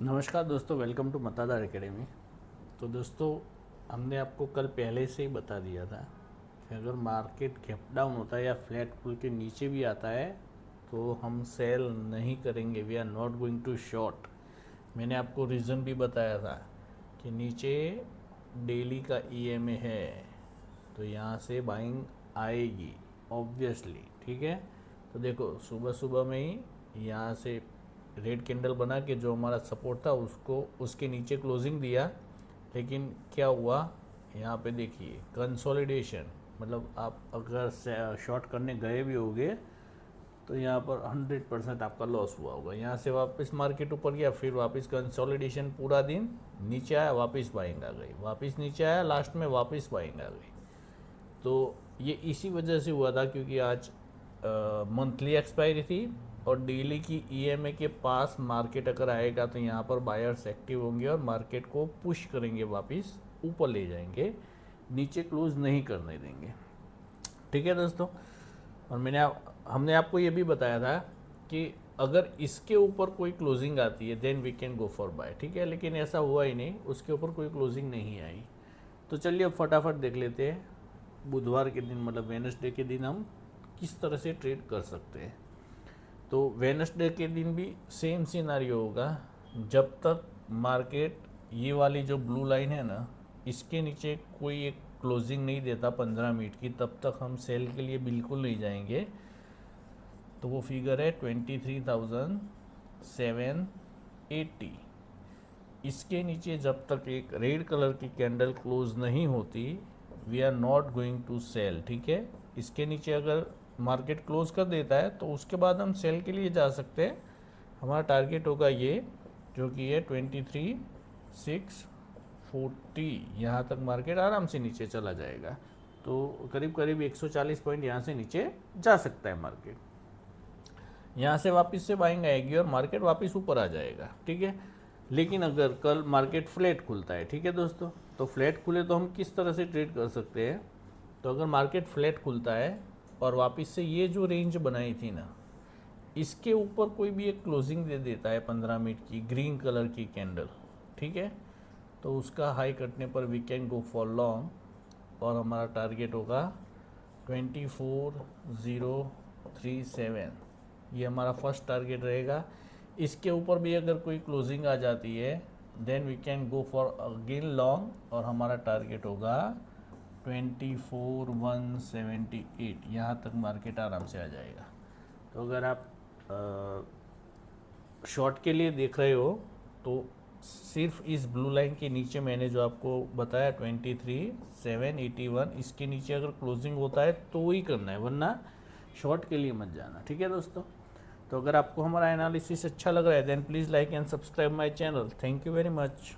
नमस्कार दोस्तों, welcome to Matadar academy. तो दोस्तों, हमने आपको कल पहले से ही बता दिया था कि अगर मार्केट गैप डाउन होता है या फ्लैट खुल के नीचे भी आता है तो हम सेल नहीं करेंगे। We are not going to short. मैंने आपको रीज़न भी बताया था कि नीचे डेली का ईएमए है तो यहाँ से बाइंग आएगी ऑब्वियसली। ठीक है, तो देखो सुबह सुबह में ही यहाँ से रेड कैंडल बना के जो हमारा सपोर्ट था उसको उसके नीचे क्लोजिंग दिया, लेकिन क्या हुआ यहाँ पे देखिए कंसोलिडेशन। मतलब आप अगर शॉर्ट करने गए भी होगे तो यहाँ पर 100% आपका लॉस हुआ होगा। यहाँ से वापस मार्केट ऊपर गया, फिर वापस कंसोलिडेशन, पूरा दिन नीचे आया, वापस बाइंग आ गई, वापस नीचे आया, लास्ट में वापस बाइंग आ गई। तो ये इसी वजह से हुआ था क्योंकि आज मंथली एक्सपायरी थी और डेली की ईएमए के पास मार्केट अगर आएगा तो यहाँ पर बायर्स एक्टिव होंगे और मार्केट को पुश करेंगे, वापस ऊपर ले जाएंगे, नीचे क्लोज नहीं करने देंगे। ठीक है दोस्तों, और हमने आपको ये भी बताया था कि अगर इसके ऊपर कोई क्लोजिंग आती है then we can go for buy. ठीक है, लेकिन ऐसा हुआ ही नहीं, उसके ऊपर कोई क्लोजिंग नहीं आई। तो चलिए अब फटाफट देख लेते हैं बुधवार के दिन, मतलब वेडनेसडे के दिन हम किस तरह से ट्रेड कर सकते हैं। तो वेडनेसडे के दिन भी सेम सिनारियो होगा। जब तक मार्केट ये वाली जो ब्लू लाइन है ना, इसके नीचे कोई एक क्लोजिंग नहीं देता 15 मिनट की, तब तक हम सेल के लिए बिल्कुल नहीं जाएंगे। तो वो फिगर है 23,780। इसके नीचे जब तक एक रेड कलर की कैंडल क्लोज नहीं होती we are not going to sell. ठीक है, इसके नीचे अगर मार्केट क्लोज कर देता है तो उसके बाद हम सेल के लिए जा सकते हैं। हमारा टारगेट होगा ये, जो कि है 23,640। यहाँ तक मार्केट आराम से नीचे चला जाएगा, तो करीब करीब 140 पॉइंट यहाँ से नीचे जा सकता है मार्केट। यहाँ से वापस से बाइंग आएगी और मार्केट वापस ऊपर आ जाएगा। ठीक है, लेकिन अगर कल मार्केट फ्लैट खुलता है, ठीक है दोस्तों, तो फ्लैट खुले तो हम किस तरह से ट्रेड कर सकते हैं। तो अगर मार्केट फ्लैट खुलता है और वापस से ये जो रेंज बनाई थी ना, इसके ऊपर कोई भी एक क्लोजिंग दे देता है 15 मिनट की ग्रीन कलर की कैंडल, ठीक है, तो उसका हाई कटने पर we can go for long और हमारा टारगेट होगा 24,037। ये हमारा फर्स्ट टारगेट रहेगा। इसके ऊपर भी अगर कोई क्लोजिंग आ जाती है then we can go for again long और हमारा टारगेट होगा 24,178। यहाँ तक मार्केट आराम से आ जाएगा। तो अगर आप शॉर्ट के लिए देख रहे हो तो सिर्फ इस ब्लू लाइन के नीचे मैंने जो आपको बताया 23,781, इसके नीचे अगर क्लोजिंग होता है तो ही करना है, वरना शॉर्ट के लिए मत जाना। ठीक है दोस्तों, तो अगर आपको हमारा एनालिसिस अच्छा लग रहा है then please like and subscribe my channel. Thank you very much.